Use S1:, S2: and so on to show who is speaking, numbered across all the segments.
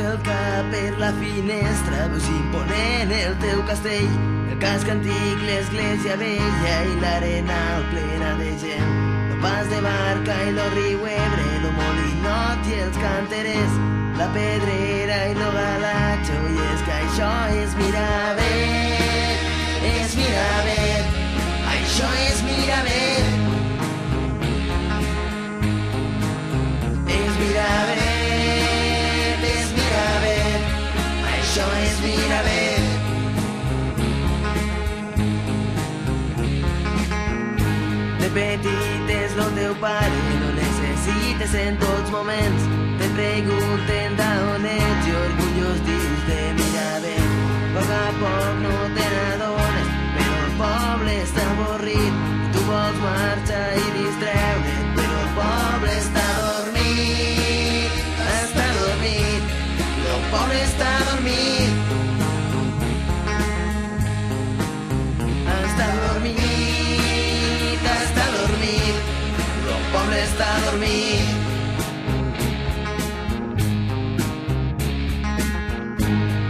S1: el cap per la finestra, veus imponent el teu castell, el casc antic, l'església vella i l'arenal plena de gent. No pas de barca i lo riu Ebre, lo molinot i els canterers, la pedrera i lo galatxo, i és que això és Miravet, és Miravet, això és Miravet. És Miravet, això és Miravet. De petit és lo teu pare, no necessites en tots moments. Te pregunten d'on ets i orgullós dius de Miravet. A poc a poc no te n'adones, però el poble està avorrit. Tu vols marxar i distreure't, però el poble està dormit, està dormit. El poble està dormit, està dormit, està dormit. El poble està dormit.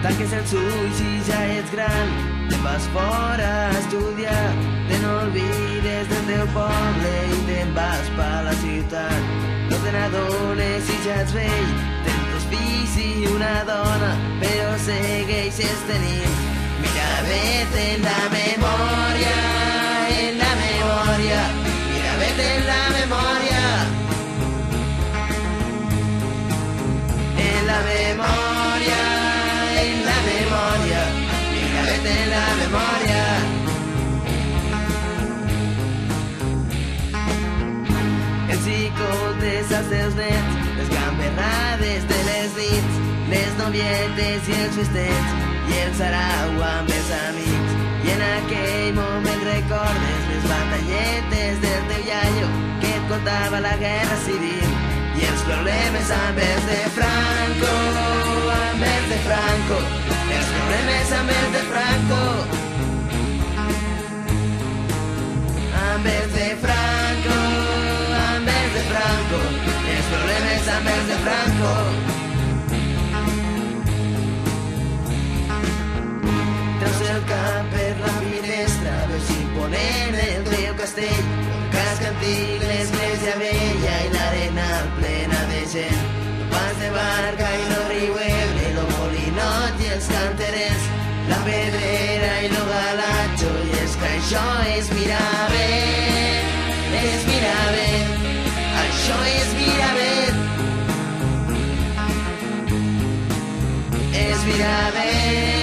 S1: Tanques els ulls i ja ets gran, te'n vas fora a estudiar, te n'olvides del teu poble i te'n vas pa la ciutat. No te n'adones si ja ets vell, tens dos fills i una dona, però segueixes tenint Miravet en la memòria, en la memòria, Miravet en la memòria, en la memòria, en la memòria, Miravet en la memòria. Els xicotes als teus nets, les gamberrades de les nits, les novietes i els festets, i el sarau amb els amics. I en aquell moment recordes les batalletes del teu iaio que et contava la guerra civil, i els problemes amb els de Franco, amb els de Franco, els problemes amb els de Franco, amb els de Franco, amb els de Franco, els problemes amb els de Franco. Treus el cap per la finestra, veus imponent el teu castell, el casc antic, l'església vella i l'arenal plena de gent. No pas de barca i lo riu Ebre, lo molinot i els canterers, la pedrera i lo galatxo, i és que això és Miravet, és Miravet, això és Miravet, és Miravet.